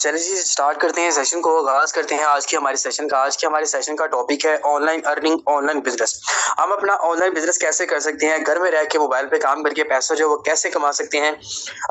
चलिए जी, स्टार्ट करते हैं सेशन को, आगाज करते हैं आज के हमारे सेशन का टॉपिक है ऑनलाइन अर्निंग, ऑनलाइन बिजनेस। हम अपना ऑनलाइन बिजनेस कैसे कर सकते हैं, घर में रह के मोबाइल पे काम करके पैसा जो वो कैसे कमा सकते हैं।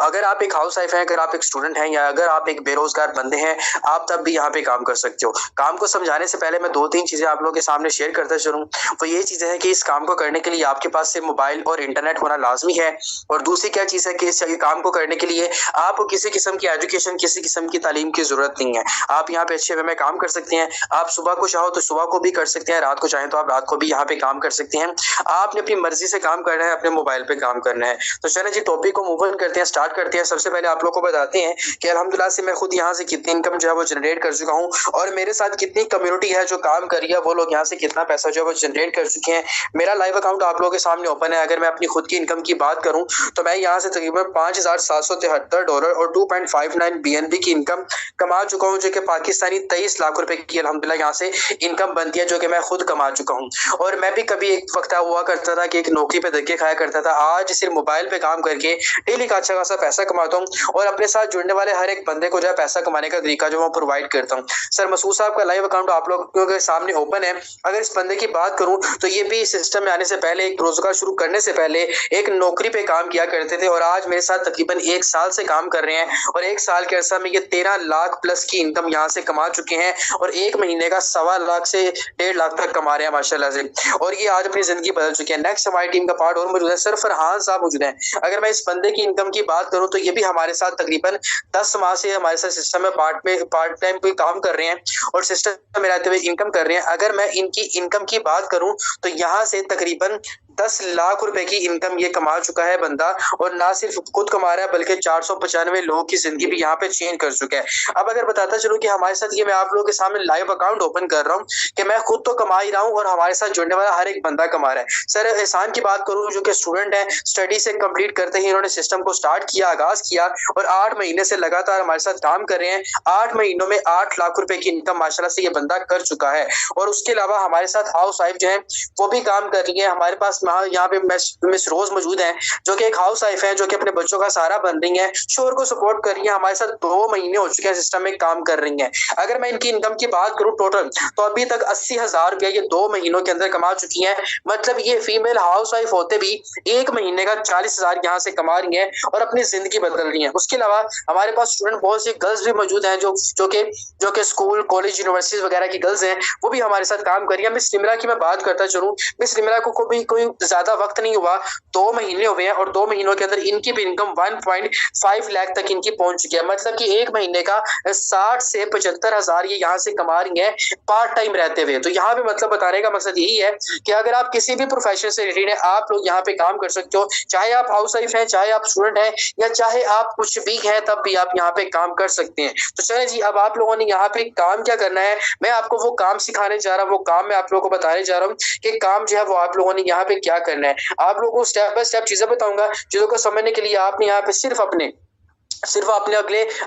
अगर आप एक हाउस वाइफ हैं, अगर आप एक स्टूडेंट हैं, या अगर आप एक बेरोजगार बंदे हैं, आप तब भी यहाँ पे काम कर सकते हो। काम को समझाने से पहले मैं 2-3 चीजें आप लोगों के सामने शेयर करता चलूं। तो ये चीजें हैं कि इस काम को करने के लिए आपके पास से मोबाइल और इंटरनेट होना लाजमी है। और दूसरी क्या चीज है कि इस काम को करने के लिए आपको किसी किस्म की एजुकेशन, किसी किस्म की तालीम की जरूरत नहीं है। आप यहाँ पे अच्छे वे में काम कर सकते हैं। आप सुबह को चाहो तो सुबह को भी कर सकते हैं, रात को चाहें तो आप रात को भी यहाँ पे काम कर सकते हैं। आपने अपनी मर्जी से काम करना है, अपने मोबाइल पे काम करना है। तो चले जी, टॉपिक को मूव ऑन करते हैं, स्टार्ट करते हैं। सबसे पहले आप लोग को बताते हैं कि अल्हम्दुलिल्लाह से मैं खुद यहाँ से कितनी इनकम जो है वो जनरेट कर चुका हूँ, और मेरे साथ कितनी कम्युनिटी है जो काम कर रही है, वो लोग यहाँ से कितना पैसा जो है वो जनरेट कर चुके हैं। मेरा लाइव अकाउंट आप लोगों के सामने ओपन है। अगर मैं अपनी खुद की इनकम की बात करूं तो मैं यहाँ से तकरीबन $5,773 और 2.59 BNB की इनकम कमा चुका हूं, जो कि पाकिस्तानी 23 लाख रुपए की अल्हम्दुलिल्लाह यहाँ से इनकम बनती है, जो कि मैं खुद कमा चुका हूं। और मैं भी कभी एक वक्त हुआ करता था कि एक नौकरी पे धक्के खाया करता था। आज सिर्फ मोबाइल पे काम करके डेली का अच्छा खासा पैसा कमाता हूँ, और अपने साथ जुड़ने वाले हर एक बंदे को जो है पैसा कमाने का तरीका जो मैं प्रोवाइड करता हूँ। सर मसूद साहब का लाइव अकाउंट आप लोगों के सामने ओपन है। अगर इस बंदे की बात करूं तो ये भी सिस्टम में आने से पहले, एक रोजगार शुरू करने से पहले एक नौकरी पे काम किया करते थे, और आज मेरे साथ तकरीबन 1 साल से काम कर रहे हैं। और 1 साल के अरसा में ये 13 लाख प्लस की इनकम यहाँ से कमा चुके हैं, और 1 महीने का 1.25 लाख से 1.5 लाख तक कमा रहे हैं माशाल्लाह से। और ये आज अपनी जिंदगी बदल चुके हैं। नेक्स्ट हमारी टीम का पार्ट और मौजूद है, सर फरहान साहब मौजूद है। अगर मैं इस बंदे की इनकम की बात करूं तो ये भी हमारे साथ तकरीबन 10 माह से हमारे साथ सिस्टम में पार्ट टाइम पे काम कर रहे हैं, और सिस्टम में रहते हुए इनकम कर रहे हैं। अगर मैं इनकी इनकम की बात करूं तो यहाँ से तकरीबन 10 लाख रुपए की इनकम ये कमा चुका है बंदा, और ना सिर्फ खुद कमा रहा है बल्कि 495 लोगों की जिंदगी भी यहाँ पे चेंज कर चुका है। अब अगर बताता चलूं कि हमारे साथ, ये मैं आप लोगों के सामने लाइव अकाउंट ओपन कर रहा हूँ कि मैं खुद तो कमा ही रहा हूँ और हमारे साथ जुड़ने वाला हर एक बंदा कमा रहा है। सर एहसान की बात करूँ, जो कि स्टूडेंट है, स्टडी से कंप्लीट करते ही इन्होंने सिस्टम को स्टार्ट किया, आगाज किया, और 8 महीने से लगातार हमारे साथ काम कर रहे हैं। 8 महीनों में 8 लाख रुपए की इनकम माशाल्लाह से ये बंदा कर चुका है। और उसके अलावा हमारे साथ हाउस वाइफ जो है वो भी काम कर रही है। हमारे पास यहाँ पे मिस रोज मौजूद है, जो कि एक हाउस वाइफ है, जो कि अपने बच्चों का सहारा बन रही है, शोहर को सपोर्ट कर रही है। हमारे साथ 2 महीने हो चुके हैं सिस्टम में काम कर रही है। अगर मैं इनकी इनकम की बात करूं टोटल, तो अभी तक 80,000 रुपया ये 2 महीनों के अंदर कमा चुकी हैं। मतलब ये फीमेल हाउस वाइफ होते भी 1 महीने का 40,000 यहाँ से कमा रही है और अपनी जिंदगी बदल रही है। उसके अलावा हमारे पास स्टूडेंट बहुत सी गर्ल्स भी मौजूद हैं, जो कि स्कूल, कॉलेज, यूनिवर्सिटीज वगैरह की गर्ल्स हैं, वो भी हमारे साथ काम कर रही है। मिस निमरा की मैं बात करता चलूं, मिस निमरा को भी कोई ज्यादा वक्त नहीं हुआ, 2 महीने हुए हैं, और 2 महीनों के अंदर इनकी भी इनकम 1.5 लाख तक इनकी पहुंच चुकी है। मतलब कि 1 महीने का 60 से 75,000 ये यहाँ से कमा रही है पार्ट टाइम रहते हुए। तो यहाँ पे मतलब बताने का मकसद यही है कि अगर आप किसी भी प्रोफेशन से रिलेटेड है, आप लोग यहाँ पे काम कर सकते हो। चाहे आप हाउस वाइफ है, चाहे आप स्टूडेंट है, या चाहे आप कुछ भी है, तब भी आप यहाँ पे काम कर सकते हैं। तो चले जी, अब आप लोगों ने यहाँ पे काम क्या करना है, मैं आपको वो काम सिखाने जा रहा हूँ, वो काम मैं आप लोगों को बताने जा रहा हूँ कि काम जो है वो आप लोगों ने यहाँ पे क्या करना है। आप लोगों को स्टेप बाय स्टेप चीजें बताऊंगा, चीजों को समझने के लिए आपने यहाँ पे सिर्फ आपने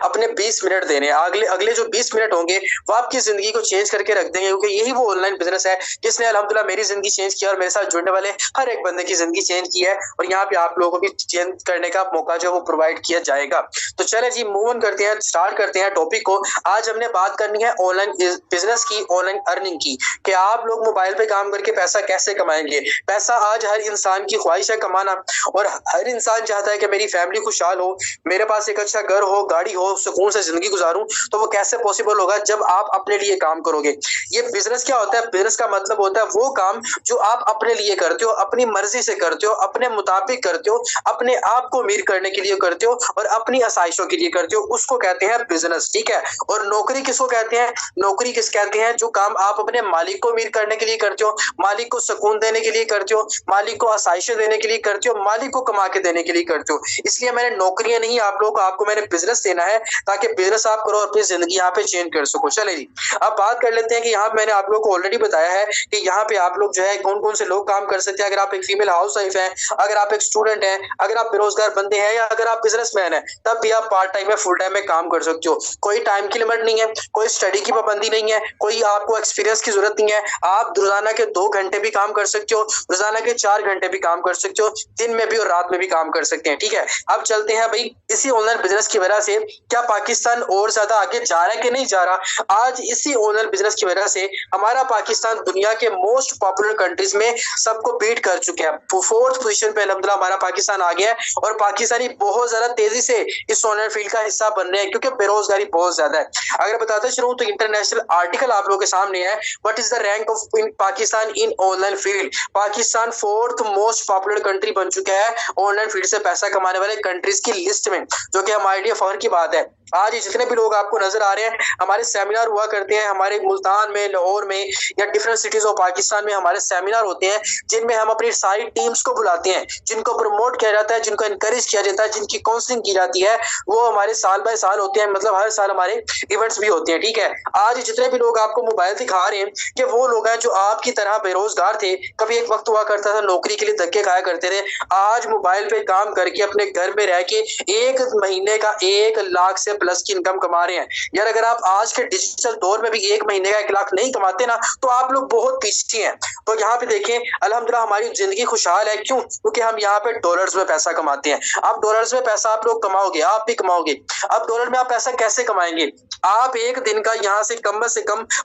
अपने 20 मिनट देने हैं। अगले जो 20 मिनट होंगे वो आपकी जिंदगी को चेंज करके रख देंगे, क्योंकि यही वो ऑनलाइन बिजनेस है जिसने अल्हम्दुलिल्लाह मेरी जिंदगी चेंज किया, और मेरे साथ जुड़ने वाले हर एक बंदे की जिंदगी चेंज की है। और यहाँ पे आप लोगों को भी चेंज करने का मौका जो वो प्रोवाइड किया जाएगा। तो चले जी, मूव ऑन करते हैं, स्टार्ट करते हैं टॉपिक को। आज हमने बात करनी है ऑनलाइन बिजनेस की, ऑनलाइन अर्निंग की, कि आप लोग मोबाइल पे काम करके पैसा कैसे कमाएंगे। पैसा आज हर इंसान की ख्वाहिश है कमाना, और हर इंसान चाहता है कि मेरी फैमिली खुशहाल हो, मेरे पास एक अच्छा घर हो, गाड़ी हो, सुकून से जिंदगी गुजारूं, तो वो कैसे पॉसिबल होगा जब आप अपने लिए काम करोगे। ये बिजनेस क्या होता है? बिजनेस का मतलब होता है वो काम जो आप अपने लिए करते हो, अपनी मर्जी से करते हो, अपने मुताबिक करते हो, अपने आप को अमीर करने के लिए करते हो और अपनी आसाइशों के लिए करते हो, उसको कहते हैं बिजनेस। ठीक है। और नौकरी किसको कहते हैं? नौकरी किस कहते हैं? जो काम आप अपने मालिक को अमीर करने के लिए करते हो, मालिक को सुकून देने के लिए करते हो, मालिक को आसाइशें देने के लिए करते हो, मालिक को कमा के देने के लिए करते हो। इसलिए मैंने नौकरियां नहीं आप लोगों को, आपको मैंने बिजनेस देना है ताकि बिजनेस आप करो और अपनी जिंदगी यहाँ पे चेंज कर सको। चले जी, अब बात कर लेते हैं कि यहाँ मैंने आप लोगों को ऑलरेडी बताया है कि यहाँ पे आप लोग जो है कौन कौन से लोग काम कर सकते हैं। अगर आप एक फीमेल हाउस वाइफ है, अगर आप एक स्टूडेंट है, अगर आप बेरोजगार बंदे हैं, या अगर आप बिजनेसमैन है, तब भी आप पार्ट टाइम में फुल टाइम में काम कर सकते हो। कोई टाइम की लिमिट नहीं है, कोई स्टडी की पाबंदी नहीं है, कोई आपको एक्सपीरियंस की जरूरत नहीं है। आप रोजाना के 2 घंटे भी काम कर सकते हो, रोजाना के 4 घंटे भी काम कर सकते हो, दिन में भी और रात में भी काम कर सकते हैं। ठीक है। अब चलते हैं भाई, इसी ऑनलाइन बिजनेस की वजह से क्या पाकिस्तान और ज्यादा आगे जा रहा है कि नहीं जा रहा? आज इसी ऑनलाइन बिजनेस की वजह से हमारा पाकिस्तान दुनिया के मोस्ट पॉपुलर कंट्रीज में सबको बीट कर चुके हैं। 4th पोजीशन पे अल्हम्दुलिल्लाह हमारा पाकिस्तान आ गया है और पाकिस्तानी बहुत ज्यादा तेजी से इस ऑनलाइन फील्ड का हिस्सा बन रहे हैं क्योंकि बेरोजगारी बहुत ज्यादा है। अगर बताते चलूं तो इंटरनेशनल आर्टिकल आप लोगों के सामने है, what is the rank of in Pakistan in online field. Pakistan 4th most popular country बन चुका है ऑनलाइन फील्ड से पैसा कमाने वाले कंट्रीज की लिस्ट में, जो कि हमारे लिए फख्र की बात है। आज जितने भी लोग आपको नजर आ रहे हैं, हमारे सेमिनार हुआ करते हैं, हमारे मुल्तान में, लाहौर में या डिफरेंट सिटीज ऑफ पाकिस्तान में हमारे सेमिनार होते हैं, जिनमें हम अपनी सारी टीम्स को बुलाते हैं, जिनको प्रमोट किया जाता है, जिनको इनकरेज किया जाता है, जिनकी काउंसलिंग की जाती है। वो हमारे साल बाय साल होते हैं, मतलब हर साल हमारे इवेंट्स भी होते हैं। ठीक है। आज जितने भी लोग आपको मोबाइल दिखा रहे हैं, कि वो लोग हैं जो आपकी तरह बेरोजगार थे, कभी एक वक्त हुआ करता था नौकरी के लिए धक्के खाया करते थे, आज मोबाइल पे काम करके अपने घर में रह के एक महीने का 1 लाख से प्लस की इनकम कमा रहे हैं। यार अगर आप आज के डिजिटल दौर में भी एक महीने का 1 लाख नहीं कमाते ना, तो आप लोग बहुत पीछे हैं। तो यहाँ पे देखें, अल्हम्दुलिल्लाह हमारी जिंदगी खुशहाल है। क्यों? क्योंकि हम यहाँ पे डॉलर्स में पैसा कमाते हैं। अब डॉलर्स में पैसा आप लोग कमाओगे, आप भी कमाओगे। अब डॉलर में आप पैसा कैसे कमाएंगे? आप एक दिन का यहाँ से कम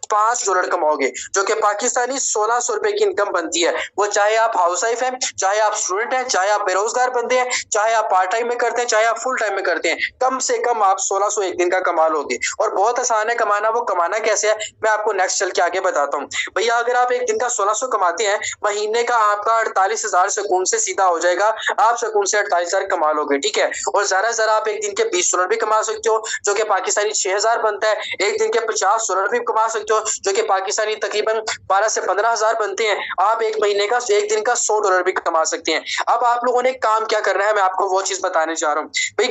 $5 कमाओगे, जो कि पाकिस्तानी 1600 रुपए की इनकम बनती है। वो चाहे आप हाउस वाइफ है, चाहे आप स्टूडेंट है, चाहे आप बेरोजगार बंदे हैं, चाहे आप पार्ट टाइम में करते हैं, चाहे आप फुल टाइम में करते हैं, कम से कम आप 1600 एक दिन का कमा लोगे। और बहुत आसान है कमाना। वो कमाना कैसे है मैं आपको नेक्स्ट चल के आगे बताता हूँ। भैया अगर आप एक दिन का 1600 कमाते हैं, महीने का आपका 48,000 सुकून से सीधा हो जाएगा। आप सुकून से 48,000 कमा लोगे। ठीक है। और ज्यादा से ज्यादा आप एक दिन के $20 भी कमा सकते हो, जो कि पाकिस्तानी 6,000 बनता है। एक दिन के $50 भी कमा सकते हो, जो कि पाकिस्तानी तकरीबन 12 से 15,000 बनते हैं। आप एक महीने का, एक दिन का $100 भी कमा सकते हैं। अब आप लोगों ने काम क्या करना है, मैं आपको वो चीज बताने जा रहा हूँ। भाई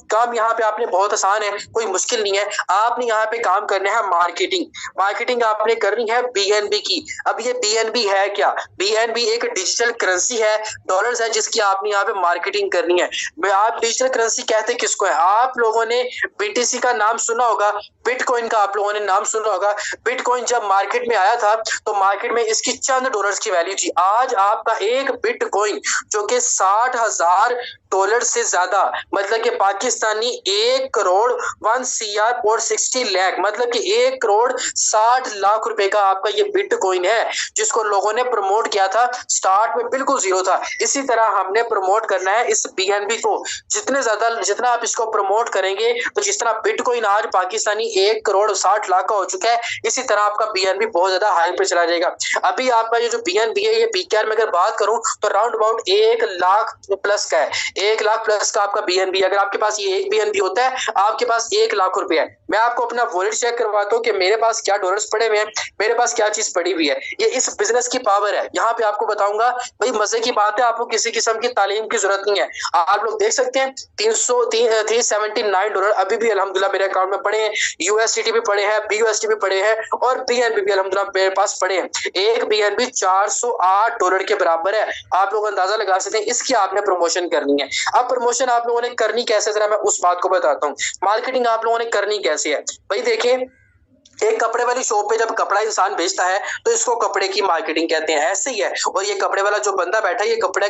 काम यहाँ पे आपने बहुत आसान है, कोई मुश्किल नहीं है। आपने यहाँ पे काम करना है मार्केटिंग आपने करनी है BNB की। अब ये BNB है क्या? BNB एक डिजिटल करेंसी है, डॉलर्स है, जिसकी आपने यहाँ पे मार्केटिंग करनी है। आप डिजिटल करेंसी कहते किसको है? आप लोगों ने BTC का नाम सुना होगा, बिटकॉइन का आप लोगों ने नाम सुना होगा। बिटकॉइन जब मार्केट में आया था तो मार्केट में इसकी चंद डॉलर्स की वैल्यू थी। आज आपका एक बिटकॉइन जो कि $60,000 से ज्यादा, मतलब कि पाकिस्तानी 1,01,60,60 मतलब कि 1,60,00,000 रुपए का आपका ये बिटकॉइन है, जिसको लोगों ने प्रमोट किया था। स्टार्ट में बिल्कुल जीरो था। इसी तरह हमने प्रमोट करना है इस BNB को। जितना आप इसको प्रमोट करेंगे, तो जिस तरह बिटकॉइन आज पाकिस्तानी 1,60,00,000 का हो चुका है, इसी तरह आपका BNB बहुत ज्यादा हाई पे चला जाएगा। अभी आपका ये जो BNB है, ये PKR में अगर बात करूं तो राउंड अबाउट 1 लाख प्लस का है। 1 लाख प्लस का आपका BNB। अगर आपके पास ये एक BNB होता है, आपके पास 1 लाख रुपए है। मैं आपको अपना वॉलेट चेक करवाता हूँ कि मेरे पास क्या डॉलर्स पड़े हुए हैं, मेरे पास क्या चीज पड़ी हुई है। ये इस बिजनेस की पावर है। यहाँ पे आपको बताऊंगा, भाई मजे की बात है, आपको किसी किस्म की तालीम की जरूरत नहीं है। आप लोग देख सकते हैं $379 अभी भी अल्हम्दुलिल्लाह मेरे अकाउंट में पड़े हैं। USDT भी पड़े हैं, BUSD भी पड़े हैं और BNB भी अल्हम्दुलिल्लाह मेरे पास पड़े हैं। एक BNB $408 के बराबर है। आप लोग अंदाजा लगा सकते हैं। इसकी आपने प्रमोशन करनी है। अब प्रमोशन आप लोगों ने करनी कैसे, जरा मैं उस बात को बताता हूँ। मार्केटिंग आप लोगों ने करनी कैसे है। भाई देखिए, एक कपड़े वाली शॉप पे जब कपड़ा इंसान बेचता है तो इसको कपड़े की मार्केटिंग कहते हैं, ऐसे ही है। और ये कपड़े वाला जो बंदा बैठा है ये कपड़े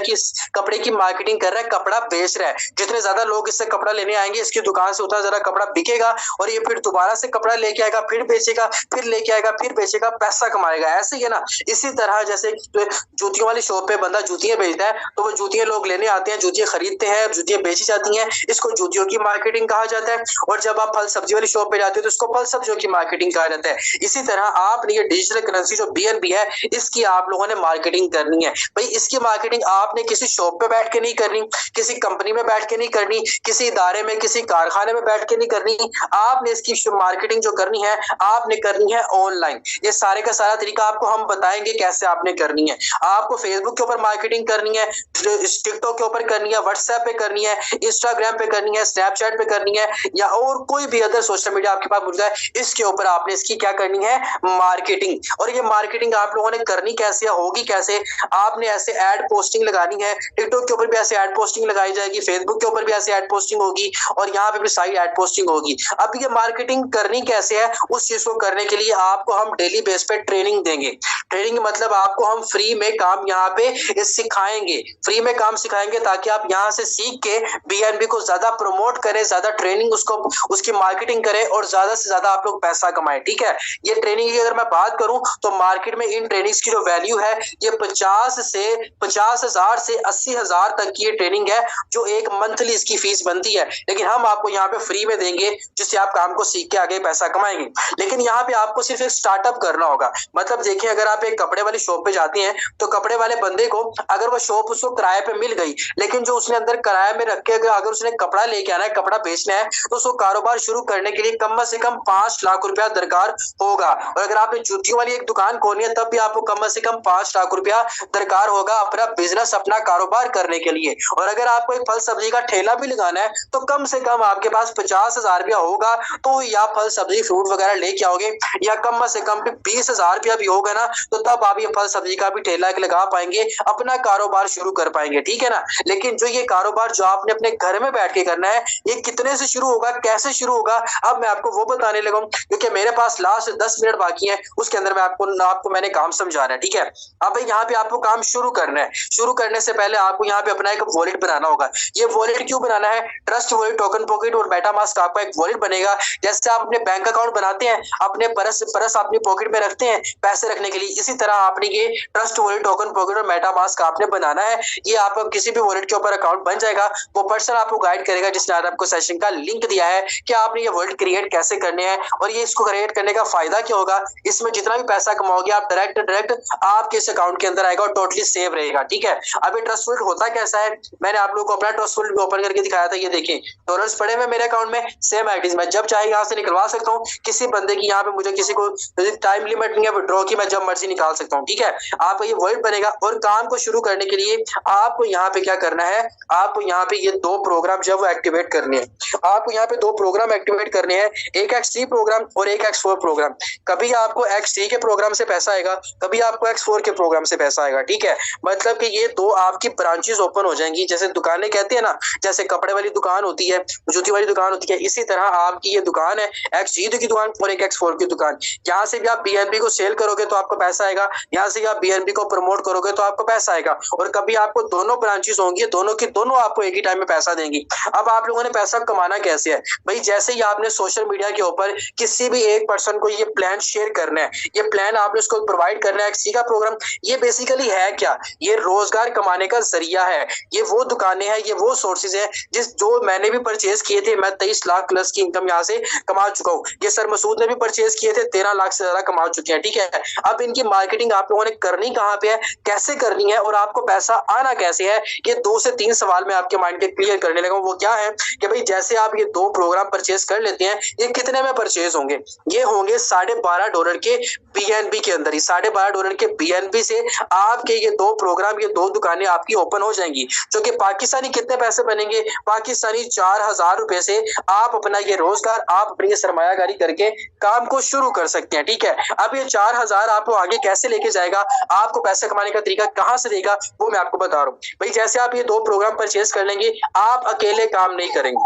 की मार्केटिंग कर रहा है, कपड़ा बेच रहा है। जितने ज्यादा लोग इससे कपड़ा लेने आएंगे इसकी दुकान से उतना ज्यादा कपड़ा बिकेगा और ये फिर दोबारा से कपड़ा लेके आएगा, फिर बेचेगा, फिर लेके आएगा, फिर बेचेगा, पैसा कमाएगा, ऐसे ही है ना। इसी तरह जैसे जूतियों वाली शॉप पे बंदा जूतियां बेचता है तो वो जूतियां लोग लेने आते हैं, जूतियां खरीदते हैं, जूतियां बेची जाती हैं, इसको जूतियों की मार्केटिंग कहा जाता है। और जब आप फल सब्जी वाली शॉप पे जाते हो तो इसको फल सब्जियों की मार्केटिंग कहा जाता है। इसी तरह आपने ये डिजिटल करेंसी जो बीएनबी है इसकी आप लोगों ने मार्केटिंग करनी है। भाई इसकी मार्केटिंग आपने किसी शॉप पे बैठ के नहीं करनी, किसी कंपनी में बैठ के नहीं करनी, किसी इदारे में, किसी कारखाने में बैठ के नहीं करनी। आपने इसकी मार्केटिंग जो करनी है आपने करनी है ऑनलाइन। ये सारे का सारा तरीका आपको हम बताएंगे कैसे आपने करनी है। आपको फेसबुक के ऊपर मार्केटिंग करनी है, टिकटॉक के ऊपर करनी है, व्हाट्सएप पे करनी है, इंस्टाग्राम पे करनी है, स्नैपचैट पे करनी है, या और कोई भी अदर सोशल मीडिया आपके पास मौजूद है, इसके ऊपर आपने इसकी क्या करनी है, मार्केटिंग। और ये मार्केटिंग आप लोगों ने करनी कैसे, होगी कैसे, आपने ऐसे एड पोस्टिंग लगानी है। टिकटॉक के ऊपर भी ऐसे एड पोस्टिंग लगाई जाएगी, फेसबुक के ऊपर भी ऐसे एड पोस्टिंग होगी और यहाँ पे भी सारी एड पोस्टिंग होगी। अब ये मार्केटिंग करनी कैसे है, उस चीज को करने के लिए आपको हम डेली बेस पे ट्रेनिंग देंगे। ट्रेनिंग मतलब आपको हम फ्री में काम यहाँ पे सिखाएंगे, फ्री में काम सिखाएंगे ताकि आप यहाँ से सीख के बीएनबी को ज्यादा प्रमोट करें, ज्यादा ट्रेनिंग उसको उसकी मार्केटिंग करें और ज्यादा से ज्यादा आप लोग पैसा कमाएं। ठीक है, ये ट्रेनिंग की अगर मैं बात करूं तो मार्केट में इन ट्रेनिंग्स की जो वैल्यू है ये 50,000 से 80,000 तक की ये ट्रेनिंग है जो एक मंथली इसकी फीस बनती है। लेकिन हम आपको यहाँ पे फ्री में देंगे जिससे आप काम को सीख के आगे पैसा कमाएंगे। लेकिन यहाँ पे आपको सिर्फ एक स्टार्टअप करना होगा। मतलब देखिए, अगर आप एक कपड़े वाली शॉप पे जाते हैं तो कपड़े वाले बंदे को अगर वो शॉप उसको किराए पे मिल गई, लेकिन जो उसने अंदर किराए में रख के अगर उसने कपड़ा लेके आना है, कपड़ा बेचना है, तो उसको कारोबार शुरू करने के लिए कम से कम 5 लाख रुपया दरकार होगा। और अगर आपने जूतियों वाली एक दुकान खोलनी है तब भी आपको कम से कम 5 लाख रुपया दरकार होगा अपना बिजनेस, अपना कारोबार करने के लिए। और अगर आपको एक फल सब्जी का ठेला भी लगाना है तो कम से कम आपके पास 50,000 रुपया होगा तो या फल सब्जी फ्रूट वगैरह लेके आओगे, या कम से कम 20,000 रुपया भी होगा ना तो तब आप ये फल सब्जी का भी ठेला लगा पाएंगे, अपना कारोबार शुरू कर पाएंगे। ठीक है ना। लेकिन जो ये कारोबार जो आपने अपने घर में बैठ के करना है ये कितने से शुरू होगा, कैसे शुरू होगा, अब मैं आपको वो बताने लगा हूं, क्योंकि मेरे पास लास्ट 10 मिनट बाकी है, उसके अंदर मैं आपको मैंने काम समझाना है। ठीक है, अब यहाँ पे आपको काम शुरू करना है। शुरू करने से पहले आपको यहाँ पे अपना एक वॉलेट बनाना होगा। ये वॉलेट क्यों बनाना है, ट्रस्ट वॉलेट, टोकन पॉकेट और मेटामास्क आपका एक वॉलेट बनेगा। जैसे आप अपने बैंक अकाउंट बनाते हैं, अपने परस अपनी पॉकेट में रखते हैं पैसे रखने के लिए, इसी तरह आपने ये ट्रस्ट वॉलेट, टोकन पॉकेट और मेटामास्क आपने बनाना है। ये आप किसी भी वॉलेट के ऊपर अकाउंट बन जाएगा। वो पर्सन आपको गाइड करेगा जिसने आज आपको सेशन का लिंक दिया है कि आपने ये वॉलेट क्रिएट कैसे करने हैं और ये इसको क्रिएट करने का फायदा क्या होगा। इसमें जितना भी पैसा कमाओगे आप डायरेक्ट आपके इस अकाउंट के अंदर आएगा और टोटली सेव रहेगा। ठीक है, अब ये ट्रस्ट वॉलेट होता कैसा है, मैंने आप लोगों को अपना ट्रस्ट वॉलेट ओपन करके दिखाया था। ये देखिए डॉलर्स पड़े हुए मेरे अकाउंट में, सेम आईडीज मैं जब चाहे यहाँ से निकलवा सकता हूँ। किसी बंदे की यहाँ पे मुझे किसी को टाइम लिमिट नहीं है विड्रॉ की, मैं जब मर्जी निकाल सकता हूँ। ठीक है, आपका ये वॉलेट बनेगा और काम को शुरू करने के लिए आपको यहाँ पे क्या करना है, आपको यहाँ पे ये 2 प्रोग्राम जब वो एक्टिवेट करने हैं। आपको यहाँ पे 2 प्रोग्राम एक्टिवेट करने हैं, एक X3 प्रोग्राम और एक X4 प्रोग्राम। कभी आपको X3 के प्रोग्राम से पैसा आएगा, कभी आपको X4 के प्रोग्राम से पैसा आएगा। ठीक है, मतलब कि ये 2 आपकी ब्रांचेस ओपन हो जाएंगी। जैसे दुकानें कहते हैं ना, जैसे कपड़े वाली दुकान होती है, जूती वाली दुकान होती है, इसी तरह आपकी ये दुकान है, X3 की दुकान और एक X4 की दुकान। यहाँ से भी आप BNB को सेल करोगे तो आपको पैसा आएगा, यहाँ से आप BNB को प्रमोट करोगे तो आपको पैसा आएगा। और कभी आपको दोनों ब्रांचेस होंगी, दोनों की दोनों आपको एक ही टाइम में पैसा देंगी। अब आप लोगों ने पैसा कमाना कैसे है भाई, जैसे ही आपने सोशल मीडिया के ऊपर किसी भी एक पर्सन को ये प्लान शेयर करना है, ये प्लान आपने उसको प्रोवाइड करना है। X3 का प्रोग्राम ये बेसिकली है क्या, ये रोजगार कमाने का जरिया है। ये वो दुकानें हैं, ये वो सोर्सेज है जो मैंने भी परचेज किए थे। मैं 23 लाख प्लस की इनकम यहाँ से कमा चुका हूँ। ये सर मसूद ने भी परचेज किए थे, 13 लाख से ज्यादा कमा चुके हैं। ठीक है, अब इनकी मार्केटिंग आप लोगों ने करनी कहाँ पे है, कैसे करनी है और आपको पैसा आना कैसे है, ये 2 से 3 सवाल मैं आपके माइंड के क्लियर करने लगा हूँ। वो क्या है कि भाई जैसे आप ये 2 प्रोग्राम परचेज कर लेते हैं, ये कितने में परचेज होंगे, ये होंगे $12.5 के BNB के अंदर ही। $12.5 के BNB से आपके ये 2 प्रोग्राम, ये 2 दुकानें आपकी ओपन हो जाएंगी, जो कि पाकिस्तानी कितने पैसे बनेंगे, पाकिस्तानी 4,000 रुपए से आप अपना ये रोजगार, आप अपनी सरमायाकारी करके काम को शुरू कर सकते हैं। ठीक है, अब ये 4,000 आपको आगे कैसे लेके जाएगा, आपको पैसे कमाने का तरीका कहां से देगा, वो मैं आपको बता रहा हूं। भाई जैसे आप ये 2 प्रोग्राम परचेज कर लेंगे, आप अकेले काम नहीं करेंगे,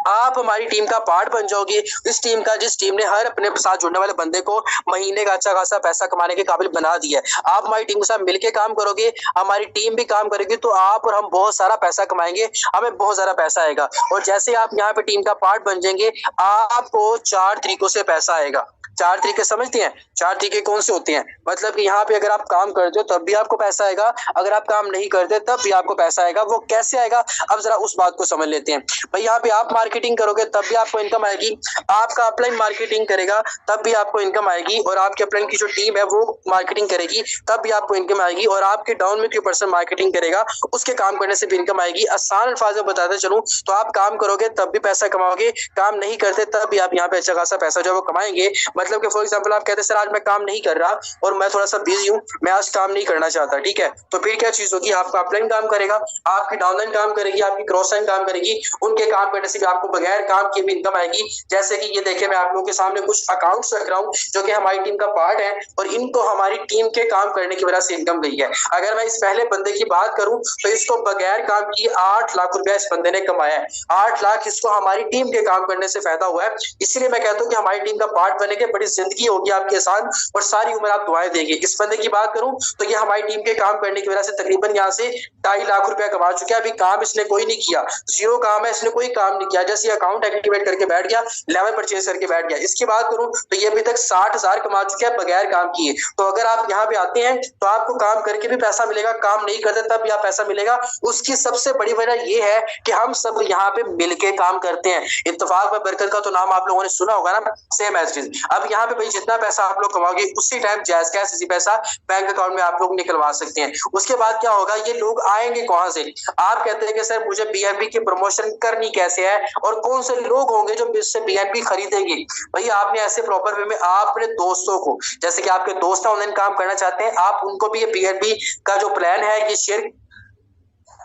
आप हमारी टीम का पार्ट बन जाओगे। इस टीम का जिस टीम ने हर अपने साथ जुड़ने वाले बंदे को महीने का अच्छा खासा पैसा कमाने के काबिल बना दिया है। आप हमारी टीम के साथ मिलकर काम करोगे, हमारी टीम भी काम करेगी, तो आप और हम बहुत सारा पैसा कमाएंगे, हमें बहुत सारा पैसा आएगा। और जैसे आप यहाँ पे टीम का पार्ट बन जाएंगे, आपको 4 तरीकों से पैसा आएगा। 4 तरीके समझते हैं? 4 तरीके कौन से होते हैं? मतलब कि यहाँ पे अगर आप काम करते हो तब भी आपको पैसा आएगा, अगर आप काम नहीं करते तब भी आपको पैसा आएगा। वो कैसे आएगा, अब जरा उस बात को समझ लेते हैं। भाई यहाँ पे आप मार्केटिंग करोगे तब भी आपको इनकम आएगी, आपका अपलाइन मार्केटिंग करेगा तब भी आपको इनकम आएगी, और आपके अपलाइन की जो टीम है वो मार्केटिंग करेगी तब भी आपको इनकम आएगी, और आपके डाउन में कोई पर्सन मार्केटिंग करेगा उसके काम करने से भी इनकम आएगी। आसान अल्फाज में बताते चलूं तो आप काम करोगे तब भी पैसा कमाओगे, काम नहीं करते तब भी आप यहाँ पे अच्छा खासा पैसा जो है वो कमाएंगे। मतलब कि फॉर एग्जांपल आप कहते हैं सर आज मैं काम नहीं कर रहा और मैं थोड़ा सा बिजी हूँ, मैं आज काम नहीं करना चाहता, ठीक है, तो फिर क्या चीज होगी, आपका अपलाइन काम करेगा, आपकी डाउनलाइन काम करेगी, आपकी क्रॉस लाइन काम करेगी, उनके काम करने से भी आपको बगैर काम किए भी इनकम आएगी। जैसे कि ये देखिए मैं आप लोगों के सामने कुछ अकाउंट्स रख रहा हूँ जो कि हमारी टीम का पार्ट है, और इनको हमारी टीम के काम करने की वजह से इनकम गई है। अगर मैं इस पहले बंदे की बात करूं तो इसको बगैर काम किए 8 लाख रुपया इस बंदे ने कमाया है। 8 लाख इसको हमारी टीम के काम करने से फायदा हुआ है। इसलिए मैं कहता हूं कि हमारी टीम का पार्ट बनेंगे, बड़ी जिंदगी होगी आपकी आसान, और सारी उम्र आप दुआएं देंगे। इस बंदे की बात करूं तो ये हमारी टीम के काम करने की वजह से तकरीबन यहाँ से 2.5 लाख रुपया कमा चुका है। अभी काम इसने कोई नहीं किया, जीरो काम है, इसने कोई काम नहीं किया, जैसे अकाउंट एक्टिवेट करके बैठ गया, लेवल परचेज करके बैठ गया। इसकी बात करूं तो ये अभी तक 60,000 कमा चुका है बगैर काम किए। तो अगर आप यहाँ पे आते हैं तो आपको काम करके भी पैसा मिलेगा, काम नहीं करते तब भी आप पैसा मिलेगा। उसकी सबसे बड़ी वजह ये है कि हम सब यहाँ पे मिलके काम करते हैं। इत्तेफाक में बरकत का तो नाम आप लोगों ने सुना होगा ना, सेम एज इट इज। अब यहाँ पे भाई जितना पैसा आप लोग कमाओगे उसी टाइम जैज कैश इसी पैसा बैंक अकाउंट में आप लोग निकलवा सकते हैं। उसके बाद क्या होगा, ये लोग आएंगे कहां से? आप कहते हैं कि सर मुझे बीएनबी की प्रमोशन करनी कैसे है, और कौन से लोग होंगे जो मुझसे बीएनबी खरीदेंगे? भाई आपने ऐसे प्रॉपर वे में अपने दोस्तों को, जैसे कि आपके दोस्त ऑनलाइन काम करना चाहते हैं, आप उनको भी ये बीएनबी का जो प्लान है ये शेयर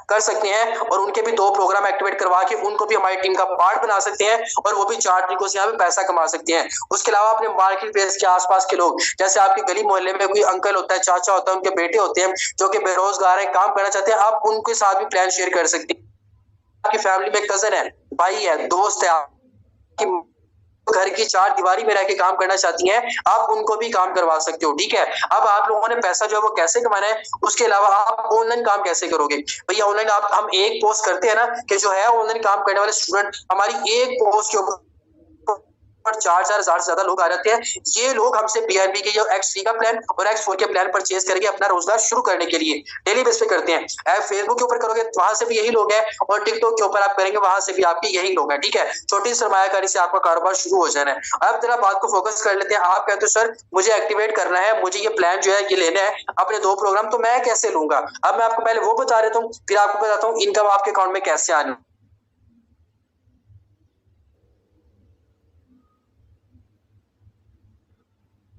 कर सकते हैं, और उनके भी 2 प्रोग्राम एक्टिवेट करवा के उनको भी हमारी टीम का पार्ट बना सकते हैं, और वो भी 4 तरीकों से यहाँ पे पैसा कमा सकते हैं। उसके अलावा अपने मार्केट प्लेस के आसपास के लोग, जैसे आपके गली मोहल्ले में कोई अंकल होता है, चाचा होता है, उनके बेटे होते हैं जो कि बेरोजगार है, काम करना चाहते हैं, आप उनके साथ भी प्लान शेयर कर सकते हैं। आपकी फैमिली में कजन है, भाई है, दोस्त है, आपकी घर की 4 दीवारी में रह के काम करना चाहती हैं, आप उनको भी काम करवा सकते हो, ठीक है। अब आप लोगों ने पैसा जो है वो कैसे कमाना है, उसके अलावा आप ऑनलाइन काम कैसे करोगे? भैया ऑनलाइन आप हम एक पोस्ट करते हैं ना कि जो है ऑनलाइन काम करने वाले स्टूडेंट हमारी एक पोस्ट के ऊपर 4,000 से ज्यादा लोग आ जाते हैं। ये लोग हमसे बीआरबी के जो X3 का प्लान और X4 के प्लान परचेज करके अपना रोजगार शुरू करने के लिए डेली बेस पे करते हैं। फेसबुक के ऊपर करोगे वहां से भी यही लोग हैं, और टिकटॉक के ऊपर आप करेंगे वहां से भी आपके यही लोग हैं, ठीक है। छोटी सरमायाकारी से आपका कारोबार शुरू हो जाना है। अब जरा बात को फोकस कर लेते हैं। आप कहते हो सर मुझे एक्टिवेट करना है, मुझे ये प्लान जो है ये लेना है, अपने 2 प्रोग्राम, तो मैं कैसे लूंगा? अब मैं आपको पहले वो बता देता हूँ, फिर आपको बताता हूँ इनकम आपके अकाउंट में कैसे आनी